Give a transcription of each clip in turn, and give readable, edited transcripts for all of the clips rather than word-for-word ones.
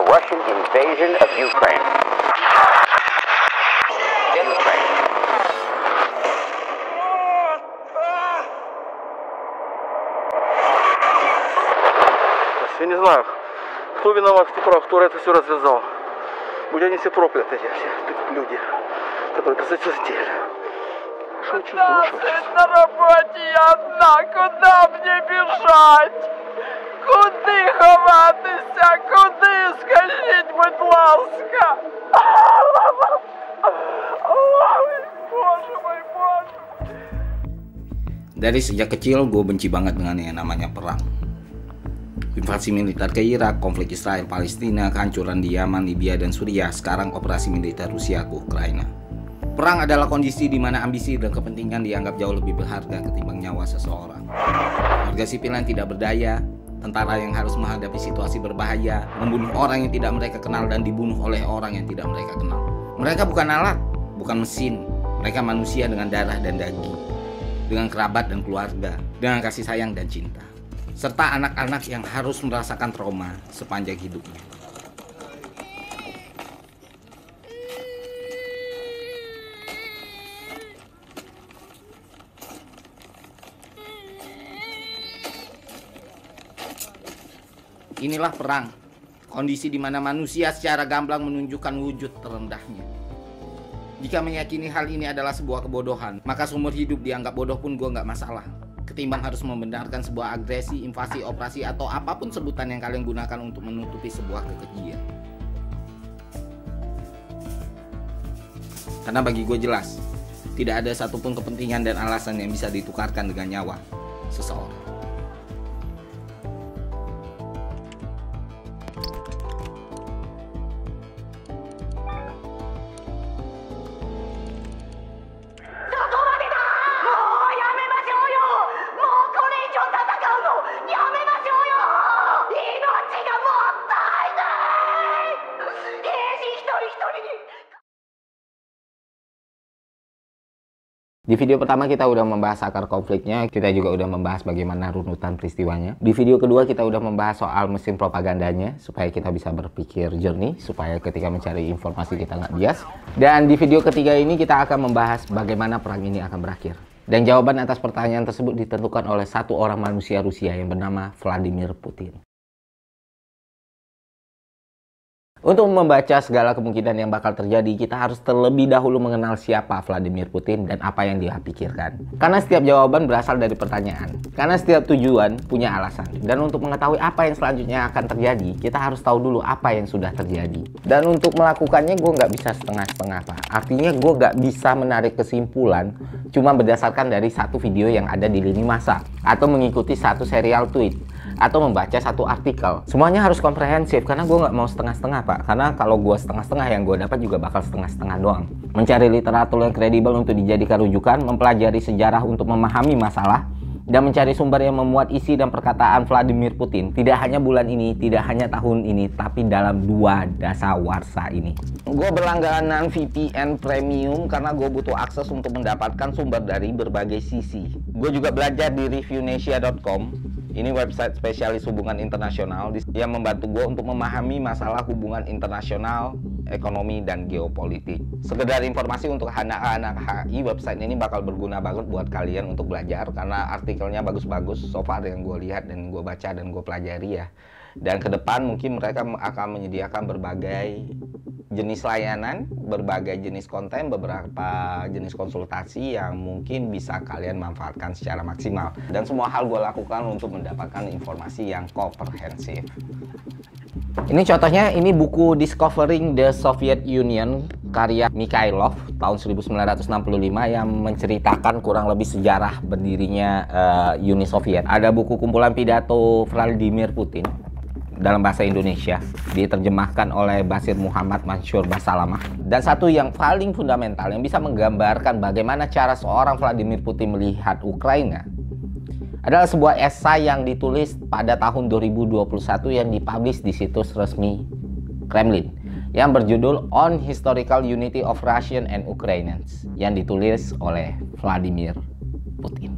Russian invasion of Ukraine. Я не знаю, кто виноват, кто это все развязал. Будь они все прокляты, все люди, которые это затеяли. Что чувствуешь? На работе я одна, куда мне бежать? Куди ховатися? Куди? Скажіть, будь ласка. Ой, Боже мой, Боже. Dari sejak kecil gue benci banget dengan yang namanya perang. Invasi militer ke Irak, konflik Israel-Palestina, kehancuran di Yaman, Libya, dan Suriah, sekarang operasi militer Rusia ke Ukraina. Perang adalah kondisi di mana ambisi dan kepentingan dianggap jauh lebih berharga ketimbang nyawa seseorang. Warga sipil yang tidak berdaya, tentara yang harus menghadapi situasi berbahaya, membunuh orang yang tidak mereka kenal dan dibunuh oleh orang yang tidak mereka kenal. Mereka bukan alat, bukan mesin. Mereka manusia dengan darah dan daging, dengan kerabat dan keluarga, dengan kasih sayang dan cinta, serta anak-anak yang harus merasakan trauma sepanjang hidupnya. Inilah perang, kondisi di mana manusia secara gamblang menunjukkan wujud terendahnya. Jika meyakini hal ini adalah sebuah kebodohan, maka seumur hidup dianggap bodoh pun gue nggak masalah. Ketimbang harus membenarkan sebuah agresi, invasi, operasi, atau apapun sebutan yang kalian gunakan untuk menutupi sebuah kekejian. Karena bagi gue jelas, tidak ada satupun kepentingan dan alasan yang bisa ditukarkan dengan nyawa seseorang. Di video pertama kita udah membahas akar konfliknya, kita juga udah membahas bagaimana runutan peristiwanya. Di video kedua kita udah membahas soal mesin propagandanya, supaya kita bisa berpikir jernih, supaya ketika mencari informasi kita nggak bias. Dan di video ketiga ini kita akan membahas bagaimana perang ini akan berakhir. Dan jawaban atas pertanyaan tersebut ditentukan oleh satu orang manusia Rusia yang bernama Vladimir Putin. Untuk membaca segala kemungkinan yang bakal terjadi, kita harus terlebih dahulu mengenal siapa Vladimir Putin dan apa yang dia pikirkan. Karena setiap jawaban berasal dari pertanyaan. Karena setiap tujuan punya alasan. Dan untuk mengetahui apa yang selanjutnya akan terjadi, kita harus tahu dulu apa yang sudah terjadi. Dan untuk melakukannya gue nggak bisa setengah-setengah, Pak. Artinya gue nggak bisa menarik kesimpulan cuma berdasarkan dari satu video yang ada di lini masa, atau mengikuti satu serial tweet, atau membaca satu artikel. Semuanya harus komprehensif, karena gue nggak mau setengah-setengah, Pak. Karena kalau gue setengah-setengah, yang gue dapat juga bakal setengah-setengah doang. Mencari literatur yang kredibel untuk dijadikan rujukan, mempelajari sejarah untuk memahami masalah, dan mencari sumber yang memuat isi dan perkataan Vladimir Putin. Tidak hanya bulan ini, tidak hanya tahun ini, tapi dalam 2 dasawarsa ini. Gue berlangganan VPN Premium karena gue butuh akses untuk mendapatkan sumber dari berbagai sisi. Gue juga belajar di reviewnesia.com. Ini website spesialis hubungan internasional yang membantu gue untuk memahami masalah hubungan internasional, ekonomi, dan geopolitik. Sekedar informasi untuk anak-anak HI, website ini bakal berguna banget buat kalian untuk belajar karena artikelnya bagus-bagus so far yang gue lihat dan gue baca dan gue pelajari ya. Dan ke depan mungkin mereka akan menyediakan berbagai jenis layanan, berbagai jenis konten, beberapa jenis konsultasi yang mungkin bisa kalian manfaatkan secara maksimal. Dan semua hal gue lakukan untuk mendapatkan informasi yang komprehensif. Ini contohnya, ini buku Discovering the Soviet Union karya Mikhailov tahun 1965 yang menceritakan kurang lebih sejarah berdirinya Uni Soviet. Ada buku kumpulan pidato Vladimir Putin dalam bahasa Indonesia, diterjemahkan oleh Basir Muhammad Mansur Basalamah. Dan satu yang paling fundamental yang bisa menggambarkan bagaimana cara seorang Vladimir Putin melihat Ukraina adalah sebuah esai yang ditulis pada tahun 2021 yang dipublish di situs resmi Kremlin yang berjudul On Historical Unity of Russian and Ukrainians yang ditulis oleh Vladimir Putin.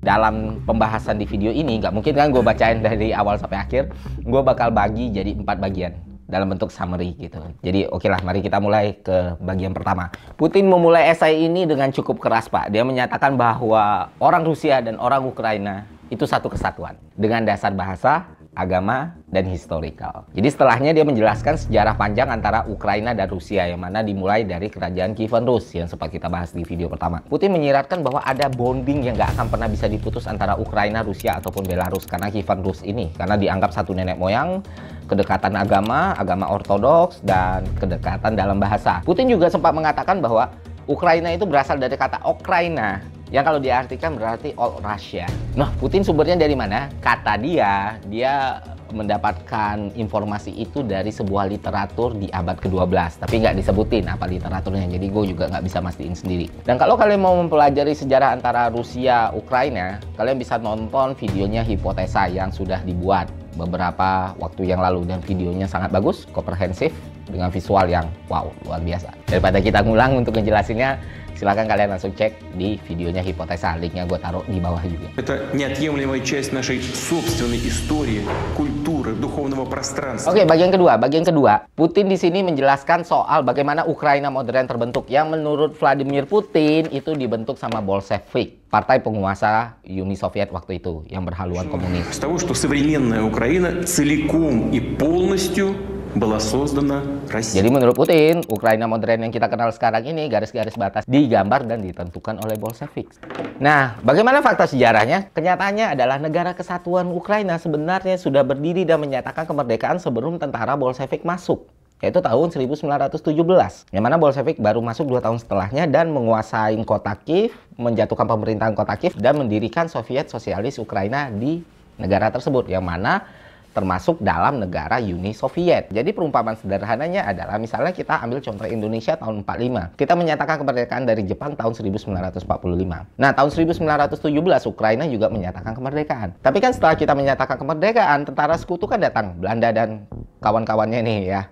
Dalam pembahasan di video ini, nggak mungkin kan gue bacain dari awal sampai akhir. Gue bakal bagi jadi 4 bagian dalam bentuk summary gitu. Jadi oke lah, mari kita mulai ke bagian pertama. Putin memulai esai ini dengan cukup keras, Pak. Dia menyatakan bahwa orang Rusia dan orang Ukraina itu satu kesatuan dengan dasar bahasa, agama, dan historical. Jadi setelahnya dia menjelaskan sejarah panjang antara Ukraina dan Rusia yang mana dimulai dari kerajaan Kievan Rus yang sempat kita bahas di video pertama. Putin menyiratkan bahwa ada bonding yang gak akan pernah bisa diputus antara Ukraina, Rusia, ataupun Belarus karena Kievan Rus ini. Karena dianggap satu nenek moyang, kedekatan agama, agama ortodoks, dan kedekatan dalam bahasa. Putin juga sempat mengatakan bahwa Ukraina itu berasal dari kata Okraina, yang kalau diartikan berarti Old Russia. Nah, Putin sumbernya dari mana? Kata dia mendapatkan informasi itu dari sebuah literatur di abad ke-12. Tapi nggak disebutin apa literaturnya, jadi gue juga nggak bisa mastiin sendiri. Dan kalau kalian mau mempelajari sejarah antara Rusia, Ukraina, kalian bisa nonton videonya Hipotesa yang sudah dibuat beberapa waktu yang lalu. Dan videonya sangat bagus, komprehensif, dengan visual yang wow, luar biasa. Daripada kita ngulang untuk ngejelasinnya, silahkan kalian langsung cek di videonya Hipotesa, linknya gue taruh di bawah juga. Это неотъемлемая часть нашей собственной истории, культуры, духовного пространства. Oke, bagian kedua. Putin di sini menjelaskan soal bagaimana Ukraina modern terbentuk, yang menurut Vladimir Putin itu dibentuk sama Bolshevik, partai penguasa Uni Soviet waktu itu yang berhaluan komunis. С того, что современная Украина целиком и полностью была создана Россией. Jadi menurut Putin, Ukraina modern yang kita kenal sekarang ini garis-garis batas digambar dan ditentukan oleh Bolshevik. Nah, bagaimana fakta sejarahnya? Kenyataannya adalah negara kesatuan Ukraina sebenarnya sudah berdiri dan menyatakan kemerdekaan sebelum tentara Bolshevik masuk, yaitu tahun 1917. Yang mana Bolshevik baru masuk 2 tahun setelahnya dan menguasai kota Kiev, menjatuhkan pemerintahan kota Kiev, dan mendirikan Soviet Sosialis Ukraina di negara tersebut, yang mana termasuk dalam negara Uni Soviet. Jadi perumpamaan sederhananya adalah, misalnya kita ambil contoh Indonesia tahun 45. Kita menyatakan kemerdekaan dari Jepang tahun 1945. Nah, tahun 1917 Ukraina juga menyatakan kemerdekaan. Tapi kan setelah kita menyatakan kemerdekaan, tentara sekutu kan datang, Belanda dan kawan-kawannya nih ya.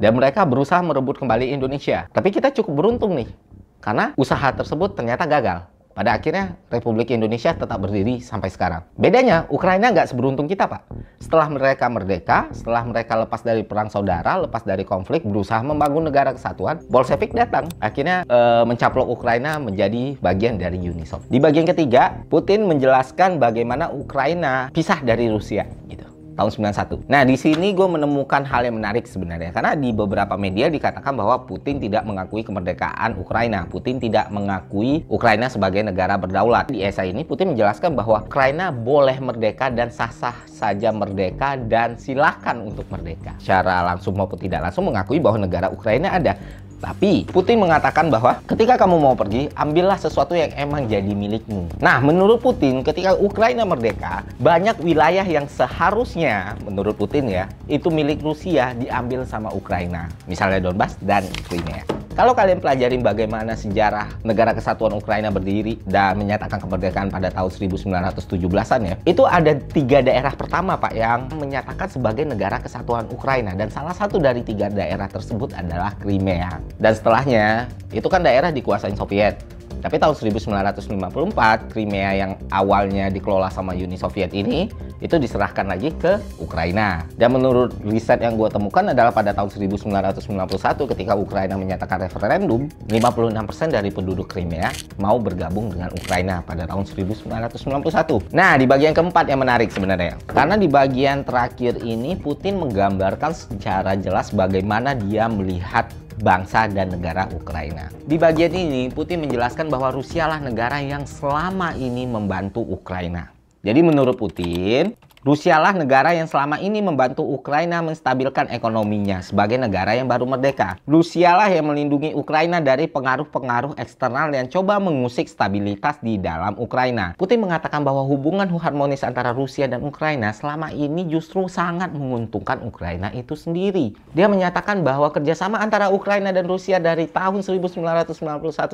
Dan mereka berusaha merebut kembali Indonesia. Tapi kita cukup beruntung nih, karena usaha tersebut ternyata gagal. Pada akhirnya Republik Indonesia tetap berdiri sampai sekarang. Bedanya, Ukraina nggak seberuntung kita, Pak. Setelah mereka merdeka, setelah mereka lepas dari perang saudara, lepas dari konflik, berusaha membangun negara kesatuan, Bolshevik datang. Akhirnya mencaplok Ukraina menjadi bagian dari Uni Soviet. Di bagian ketiga, Putin menjelaskan bagaimana Ukraina pisah dari Rusia, gitu. Tahun 91. Nah, di sini gue menemukan hal yang menarik sebenarnya. Karena di beberapa media dikatakan bahwa Putin tidak mengakui kemerdekaan Ukraina. Putin tidak mengakui Ukraina sebagai negara berdaulat. Di esai ini, Putin menjelaskan bahwa Ukraina boleh merdeka dan sah-sah saja merdeka dan silakan untuk merdeka. Secara langsung maupun tidak langsung mengakui bahwa negara Ukraina ada. Tapi Putin mengatakan bahwa ketika kamu mau pergi, ambillah sesuatu yang emang jadi milikmu. Nah, menurut Putin, ketika Ukraina merdeka, banyak wilayah yang seharusnya, menurut Putin ya, itu milik Rusia diambil sama Ukraina. Misalnya Donbas dan Crimea. Kalau kalian pelajarin bagaimana sejarah negara kesatuan Ukraina berdiri dan menyatakan kemerdekaan pada tahun 1917-an ya, itu ada 3 daerah pertama, Pak, yang menyatakan sebagai negara kesatuan Ukraina. Dan salah satu dari 3 daerah tersebut adalah Crimea. Dan setelahnya, itu kan daerah dikuasain Soviet. Tapi tahun 1954, Crimea yang awalnya dikelola sama Uni Soviet ini, itu diserahkan lagi ke Ukraina. Dan menurut riset yang gue temukan adalah pada tahun 1991 ketika Ukraina menyatakan referendum, 56% dari penduduk Crimea mau bergabung dengan Ukraina pada tahun 1991. Nah, di bagian keempat yang menarik sebenarnya. Karena di bagian terakhir ini, Putin menggambarkan secara jelas bagaimana dia melihat bangsa dan negara Ukraina. Di bagian ini, Putin menjelaskan bahwa Rusia lah negara yang selama ini membantu Ukraina. Jadi menurut Putin, Rusia lah negara yang selama ini membantu Ukraina menstabilkan ekonominya sebagai negara yang baru merdeka. Rusia lah yang melindungi Ukraina dari pengaruh-pengaruh eksternal yang coba mengusik stabilitas di dalam Ukraina. Putin mengatakan bahwa hubungan harmonis antara Rusia dan Ukraina selama ini justru sangat menguntungkan Ukraina itu sendiri. Dia menyatakan bahwa kerjasama antara Ukraina dan Rusia dari tahun 1991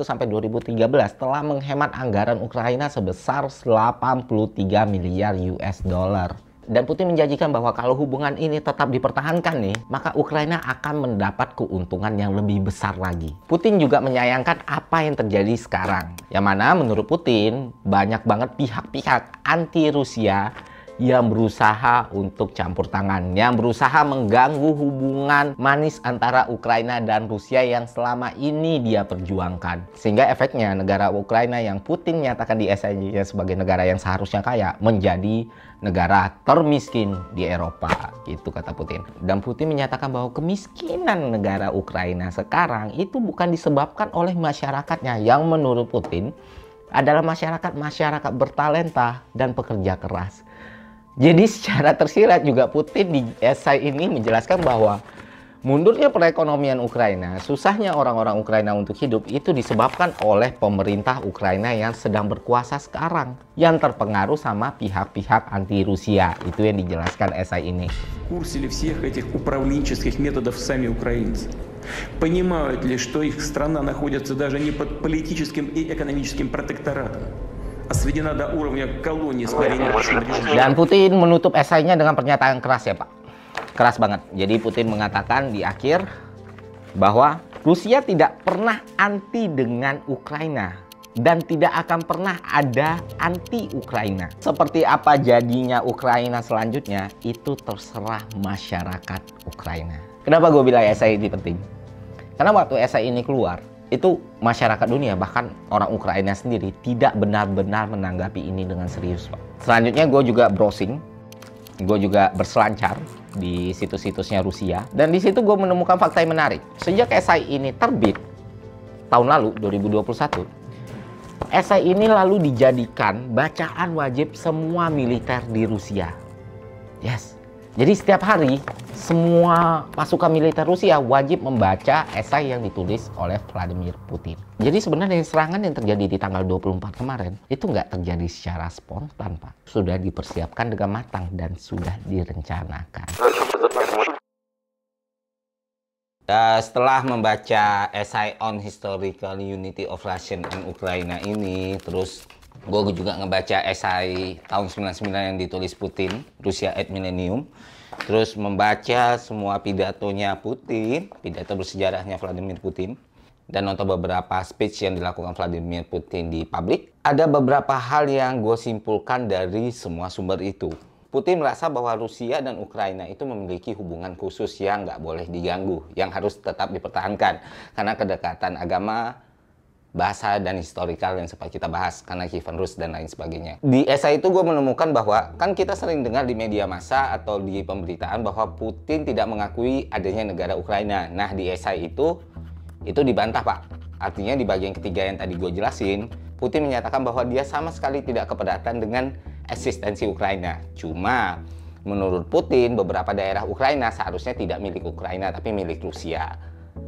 sampai 2013 telah menghemat anggaran Ukraina sebesar 83 miliar US dollar. Dan Putin menjanjikan bahwa kalau hubungan ini tetap dipertahankan nih, maka Ukraina akan mendapat keuntungan yang lebih besar lagi. Putin juga menyayangkan apa yang terjadi sekarang. Yang mana menurut Putin, banyak banget pihak-pihak anti Rusia yang berusaha untuk campur tangan, yang berusaha mengganggu hubungan manis antara Ukraina dan Rusia yang selama ini dia perjuangkan. Sehingga efeknya negara Ukraina yang Putin nyatakan di esainya sebagai negara yang seharusnya kaya menjadi negara termiskin di Eropa, gitu kata Putin. Dan Putin menyatakan bahwa kemiskinan negara Ukraina sekarang itu bukan disebabkan oleh masyarakatnya, yang menurut Putin adalah masyarakat bertalenta dan pekerja keras. Jadi secara tersirat juga Putin di esai ini menjelaskan bahwa mundurnya perekonomian Ukraina, susahnya orang-orang Ukraina untuk hidup itu disebabkan oleh pemerintah Ukraina yang sedang berkuasa sekarang, yang terpengaruh sama pihak-pihak anti Rusia. Itu yang dijelaskan esai ini. В курсе ли всех этих управленческих методов сами украинцы? Понимают ли, что их страна находится даже не под политическим и экономическим протекторатом, а сведена до уровня колонии с марионеточным режимом? Dan Putin menutup esainya dengan pernyataan keras ya Pak. Keras banget. Jadi Putin mengatakan di akhir bahwa Rusia tidak pernah anti dengan Ukraina dan tidak akan pernah ada anti Ukraina. Seperti apa jadinya Ukraina selanjutnya itu terserah masyarakat Ukraina. Kenapa gue bilang esai ini penting? Karena waktu esai ini keluar, itu masyarakat dunia, bahkan orang Ukraina sendiri tidak benar-benar menanggapi ini dengan serius, Pak. Selanjutnya gue juga browsing, gue juga berselancar di situs-situsnya Rusia, dan di situ gue menemukan fakta yang menarik. Sejak esai ini terbit tahun lalu 2021, esai ini lalu dijadikan bacaan wajib semua militer di Rusia. Yes. Jadi setiap hari semua pasukan militer Rusia wajib membaca esai yang ditulis oleh Vladimir Putin. Jadi sebenarnya serangan yang terjadi di tanggal 24 kemarin itu nggak terjadi secara spontan, Pak. Sudah dipersiapkan dengan matang dan sudah direncanakan. Setelah membaca esai on historical unity of Russia and Ukraine ini, terus gue juga ngebaca esai tahun 99 yang ditulis Putin, Rusia at Millennium. Terus membaca semua pidatonya Putin, pidato bersejarahnya Vladimir Putin. Dan nonton beberapa speech yang dilakukan Vladimir Putin di publik. Ada beberapa hal yang gue simpulkan dari semua sumber itu. Putin merasa bahwa Rusia dan Ukraina itu memiliki hubungan khusus yang nggak boleh diganggu, yang harus tetap dipertahankan. Karena kedekatan agama, bahasa, dan historikal yang sempat kita bahas, karena Kievan Rus dan lain sebagainya. Di esai itu gue menemukan bahwa, kan kita sering dengar di media massa atau di pemberitaan bahwa Putin tidak mengakui adanya negara Ukraina. Nah, di esai itu dibantah, Pak. Artinya di bagian ketiga yang tadi gue jelasin, Putin menyatakan bahwa dia sama sekali tidak keberatan dengan eksistensi Ukraina. Cuma, menurut Putin, beberapa daerah Ukraina seharusnya tidak milik Ukraina, tapi milik Rusia.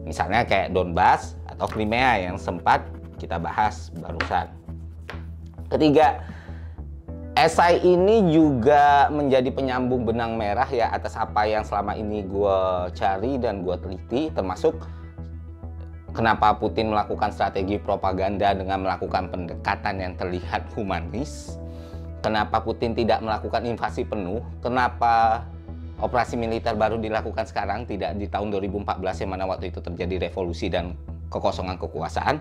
Misalnya kayak Donbas atau Crimea yang sempat kita bahas barusan. Ketiga, esai ini juga menjadi penyambung benang merah ya atas apa yang selama ini gue cari dan gue teliti, termasuk kenapa Putin melakukan strategi propaganda dengan melakukan pendekatan yang terlihat humanis, kenapa Putin tidak melakukan invasi penuh, kenapa operasi militer baru dilakukan sekarang, tidak di tahun 2014 yang mana waktu itu terjadi revolusi dan kekosongan kekuasaan.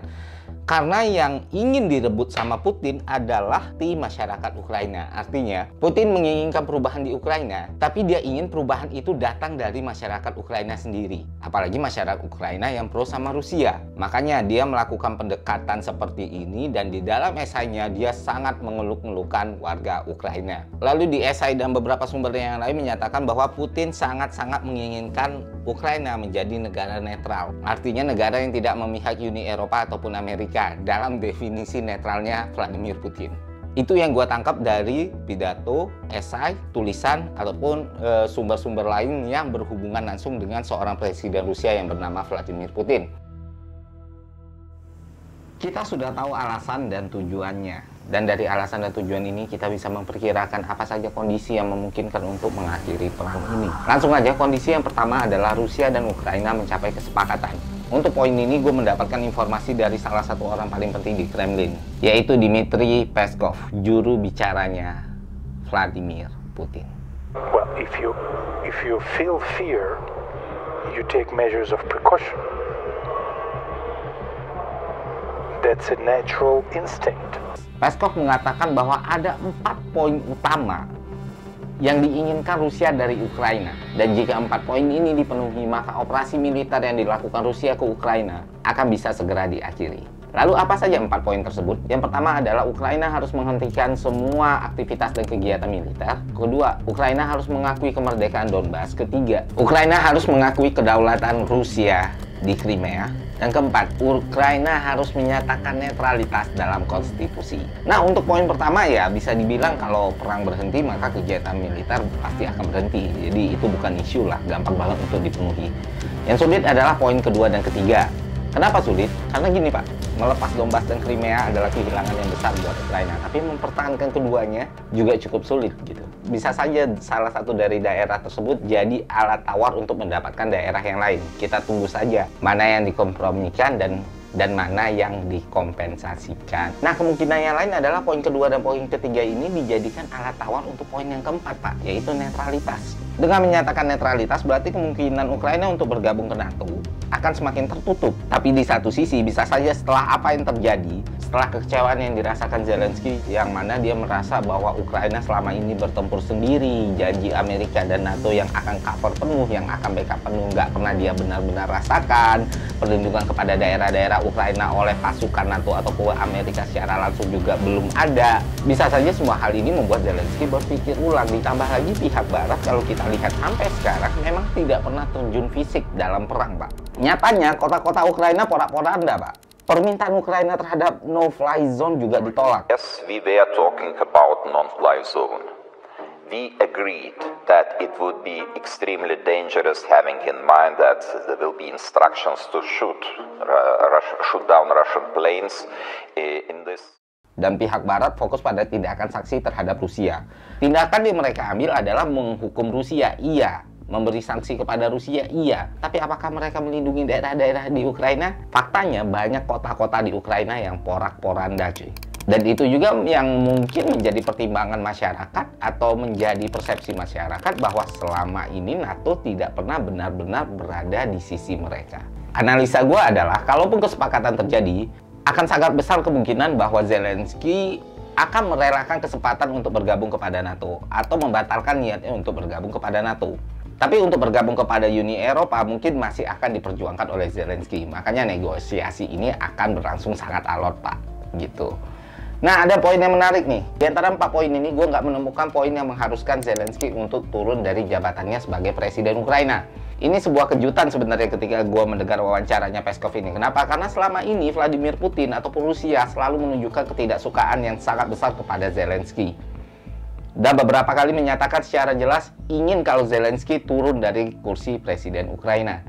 Karena yang ingin direbut sama Putin adalah di masyarakat Ukraina. Artinya, Putin menginginkan perubahan di Ukraina, tapi dia ingin perubahan itu datang dari masyarakat Ukraina sendiri. Apalagi masyarakat Ukraina yang pro sama Rusia. Makanya dia melakukan pendekatan seperti ini, dan di dalam esainya dia sangat mengeluk-elukan warga Ukraina. Lalu di esai dan beberapa sumber yang lain menyatakan bahwa Putin sangat-sangat menginginkan Ukraina menjadi negara netral. Artinya negara yang tidak memihak Uni Eropa ataupun Amerika dalam definisi netralnya Vladimir Putin. Itu yang gue tangkap dari pidato, esai, tulisan, ataupun sumber-sumber lain yang berhubungan langsung dengan seorang presiden Rusia yang bernama Vladimir Putin. Kita sudah tahu alasan dan tujuannya. Dan dari alasan dan tujuan ini kita bisa memperkirakan apa saja kondisi yang memungkinkan untuk mengakhiri perang ini. Langsung aja, kondisi yang pertama adalah Rusia dan Ukraina mencapai kesepakatan. Untuk poin ini gue mendapatkan informasi dari salah satu orang paling penting di Kremlin, yaitu Dmitry Peskov, juru bicaranya Vladimir Putin. Well, if you feel fear, you take measures of precaution. That's a natural instinct. Peskov mengatakan bahwa ada 4 poin utama yang diinginkan Rusia dari Ukraina. Dan jika 4 poin ini dipenuhi, maka operasi militer yang dilakukan Rusia ke Ukraina akan bisa segera diakhiri. Lalu apa saja 4 poin tersebut? Yang pertama adalah Ukraina harus menghentikan semua aktivitas dan kegiatan militer. Kedua, Ukraina harus mengakui kemerdekaan Donbas. Ketiga, Ukraina harus mengakui kedaulatan Rusia di Crimea. Dan keempat, Ukraina harus menyatakan netralitas dalam konstitusi. Nah, untuk poin pertama ya bisa dibilang kalau perang berhenti maka kegiatan militer pasti akan berhenti. Jadi itu bukan isu lah, gampang banget untuk dipenuhi. Yang sulit adalah poin kedua dan ketiga. Kenapa sulit? Karena gini Pak, melepas Donbas dan Crimea adalah kehilangan yang besar buat Ukraina. Tapi mempertahankan keduanya juga cukup sulit gitu. Bisa saja salah satu dari daerah tersebut jadi alat tawar untuk mendapatkan daerah yang lain. Kita tunggu saja mana yang dikompromikan dan mana yang dikompensasikan. Nah, kemungkinan yang lain adalah poin kedua dan poin ketiga ini dijadikan alat tawar untuk poin yang keempat Pak, yaitu netralitas. Dengan menyatakan netralitas berarti kemungkinan Ukraina untuk bergabung ke NATO akan semakin tertutup. Tapi di satu sisi bisa saja setelah apa yang terjadi, setelah kekecewaan yang dirasakan Zelensky, yang mana dia merasa bahwa Ukraina selama ini bertempur sendiri, janji Amerika dan NATO yang akan cover penuh, yang akan backup penuh, nggak pernah dia benar-benar rasakan. Perlindungan kepada daerah-daerah Ukraina oleh pasukan NATO ataupun Amerika secara langsung juga belum ada. Bisa saja semua hal ini membuat Zelensky berpikir ulang. Ditambah lagi pihak Barat kalau kita lihat sampai sekarang memang tidak pernah terjun fisik dalam perang Pak. Nyatanya kota-kota Ukraina porak-poranda Pak. Permintaan Ukraina terhadap no-fly zone juga ditolak. Yes, we were talking about non-fly zone. We agreed that it would be extremely dangerous, having in mind that there will be instructions to shoot down Russian planes in this. Dan pihak Barat fokus pada tindakan sanksi terhadap Rusia. Tindakan yang mereka ambil adalah menghukum Rusia, iya. Memberi sanksi kepada Rusia, iya. Tapi apakah mereka melindungi daerah-daerah di Ukraina? Faktanya banyak kota-kota di Ukraina yang porak-poranda cuy. Dan itu juga yang mungkin menjadi pertimbangan masyarakat atau menjadi persepsi masyarakat bahwa selama ini NATO tidak pernah benar-benar berada di sisi mereka. Analisa gue adalah, kalaupun kesepakatan terjadi, akan sangat besar kemungkinan bahwa Zelensky akan merelakan kesempatan untuk bergabung kepada NATO atau membatalkan niatnya untuk bergabung kepada NATO. Tapi untuk bergabung kepada Uni Eropa mungkin masih akan diperjuangkan oleh Zelensky. Makanya negosiasi ini akan berlangsung sangat alot Pak, gitu. Nah, ada poin yang menarik nih. Di antara 4 poin ini, gue nggak menemukan poin yang mengharuskan Zelensky untuk turun dari jabatannya sebagai Presiden Ukraina. Ini sebuah kejutan sebenarnya ketika gue mendengar wawancaranya Peskov ini. Kenapa? Karena selama ini Vladimir Putin ataupun Rusia selalu menunjukkan ketidaksukaan yang sangat besar kepada Zelensky. Dan beberapa kali menyatakan secara jelas ingin kalau Zelensky turun dari kursi Presiden Ukraina.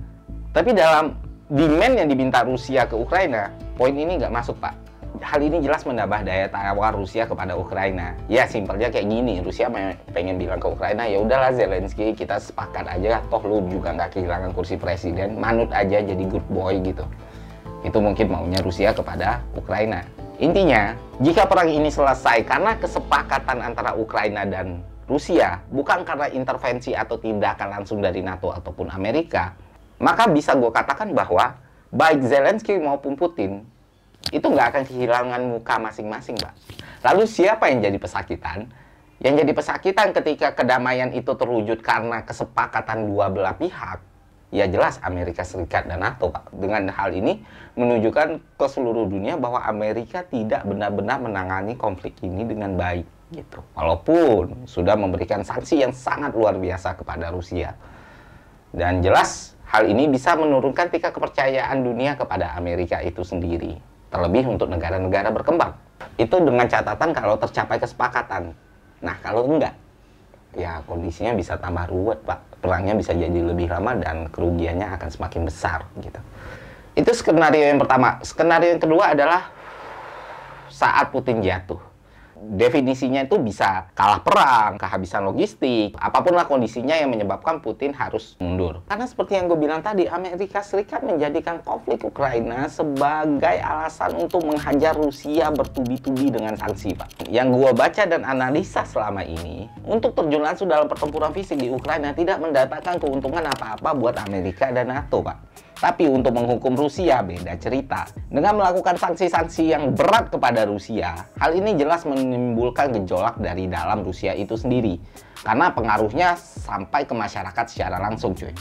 Tapi dalam demand yang diminta Rusia ke Ukraina, poin ini nggak masuk Pak. Hal ini jelas menambah daya tawar Rusia kepada Ukraina. Ya simpelnya kayak gini, Rusia pengen bilang ke Ukraina, ya udahlah Zelensky, kita sepakat aja, toh lu juga nggak kehilangan kursi presiden, manut aja jadi good boy gitu. Itu mungkin maunya Rusia kepada Ukraina. Intinya, jika perang ini selesai karena kesepakatan antara Ukraina dan Rusia, bukan karena intervensi atau tindakan langsung dari NATO ataupun Amerika, maka bisa gue katakan bahwa baik Zelensky maupun Putin itu nggak akan kehilangan muka masing-masing, Pak. Lalu siapa yang jadi pesakitan? Yang jadi pesakitan ketika kedamaian itu terwujud karena kesepakatan dua belah pihak, ya jelas Amerika Serikat dan NATO, Pak. Dengan hal ini menunjukkan ke seluruh dunia bahwa Amerika tidak benar-benar menangani konflik ini dengan baik, gitu. Walaupun sudah memberikan sanksi yang sangat luar biasa kepada Rusia. Dan jelas hal ini bisa menurunkan tingkat kepercayaan dunia kepada Amerika itu sendiri. Terlebih untuk negara-negara berkembang. Itu dengan catatan kalau tercapai kesepakatan. Nah, kalau enggak, ya kondisinya bisa tambah ruwet, Pak. Perangnya bisa jadi lebih lama dan kerugiannya akan semakin besar, gitu. Itu skenario yang pertama. Skenario yang kedua adalah saat Putin jatuh. definisinya itu bisa kalah perang, kehabisan logistik, apapun lah kondisinya yang menyebabkan Putin harus mundur. Karena seperti yang gue bilang tadi, Amerika Serikat menjadikan konflik Ukraina sebagai alasan untuk menghajar Rusia bertubi-tubi dengan sanksi, Pak. Yang gue baca dan analisa selama ini, untuk terjun langsung dalam pertempuran fisik di Ukraina tidak mendapatkan keuntungan apa-apa buat Amerika dan NATO, Pak. Tapi untuk menghukum Rusia beda cerita. Dengan melakukan sanksi-sanksi yang berat kepada Rusia, hal ini jelas menimbulkan gejolak dari dalam Rusia itu sendiri. Karena pengaruhnya sampai ke masyarakat secara langsung, cuy.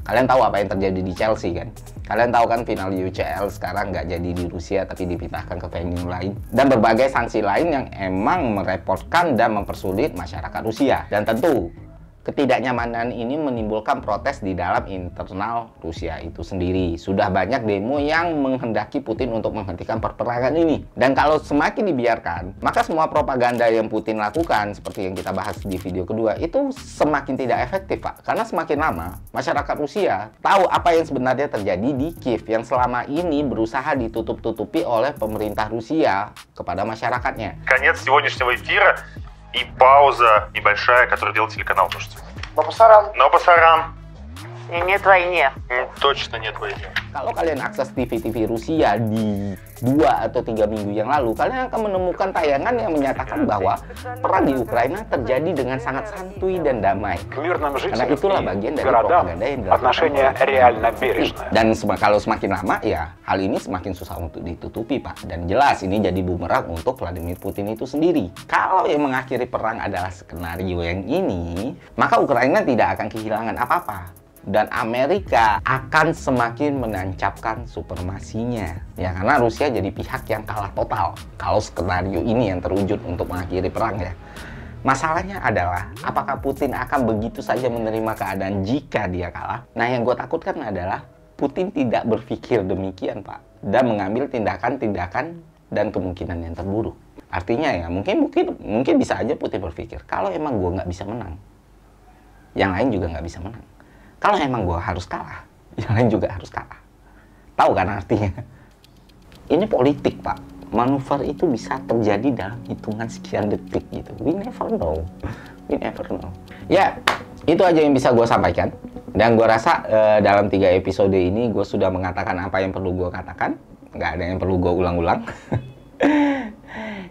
Kalian tahu apa yang terjadi di Chelsea kan? Kalian tahu kan final UCL sekarang nggak jadi di Rusia tapi dipindahkan ke venue lain. Dan berbagai sanksi lain yang emang merepotkan dan mempersulit masyarakat Rusia. Dan tentu ketidaknyamanan ini menimbulkan protes di dalam internal Rusia itu sendiri. Sudah banyak demo yang menghendaki Putin untuk menghentikan peperangan ini. Dan kalau semakin dibiarkan, maka semua propaganda yang Putin lakukan, seperti yang kita bahas di video kedua, itu semakin tidak efektif, Pak. Karena semakin lama, masyarakat Rusia tahu apa yang sebenarnya terjadi di Kiev, yang selama ini berusaha ditutup-tutupi oleh pemerintah Rusia kepada masyarakatnya. Конец сегодняшнего эфира. И пауза небольшая, которую делал телеканал «Дождь». Бабасаран. Но пасаран. И нет войне. Точно нет войны. Kalau kalian akses TV-TV Rusia di 2 atau 3 minggu yang lalu, kalian akan menemukan tayangan yang menyatakan bahwa perang di Ukraina terjadi dengan sangat santuy dan damai. Karena itulah bagian dari propaganda yang dilakukan. Dan kalau semakin lama, ya hal ini semakin susah untuk ditutupi, Pak. Dan jelas ini jadi bumerang untuk Vladimir Putin itu sendiri. Kalau yang mengakhiri perang adalah skenario yang ini, maka Ukraina tidak akan kehilangan apa-apa. Dan Amerika akan semakin menancapkan supremasinya. Ya, karena Rusia jadi pihak yang kalah total kalau skenario ini yang terwujud untuk mengakhiri perang ya. Masalahnya adalah, apakah Putin akan begitu saja menerima keadaan jika dia kalah? Nah, yang gue takutkan adalah Putin tidak berpikir demikian, Pak. Dan mengambil tindakan-tindakan dan kemungkinan yang terburuk. Artinya ya, mungkin bisa aja Putin berpikir, kalau emang gue nggak bisa menang, yang lain juga nggak bisa menang. Kalau emang gue harus kalah, yang lain juga harus kalah. Tahu kan artinya? Ini politik, Pak. Manuver itu bisa terjadi dalam hitungan sekian detik gitu. We never know. We never know. Ya, itu aja yang bisa gue sampaikan. Dan gue rasa dalam 3 episode ini gue sudah mengatakan apa yang perlu gue katakan. Nggak ada yang perlu gue ulang-ulang.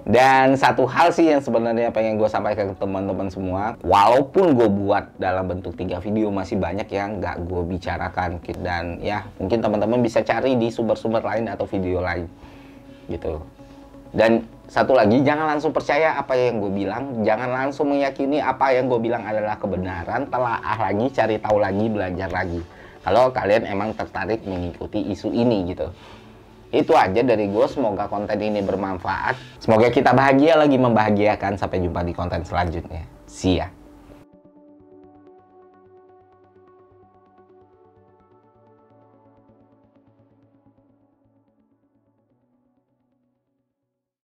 Dan satu hal sih yang sebenarnya pengen gue sampaikan ke teman-teman semua, walaupun gue buat dalam bentuk 3 video, masih banyak yang nggak gue bicarakan. Dan ya mungkin teman-teman bisa cari di sumber-sumber lain atau video lain gitu. Dan satu lagi, jangan langsung percaya apa yang gue bilang, jangan langsung meyakini apa yang gue bilang adalah kebenaran. Telaah lagi, cari tahu lagi, belajar lagi kalau kalian emang tertarik mengikuti isu ini gitu. Itu aja dari gue, semoga konten ini bermanfaat. Semoga kita bahagia lagi membahagiakan. Sampai jumpa di konten selanjutnya. See ya.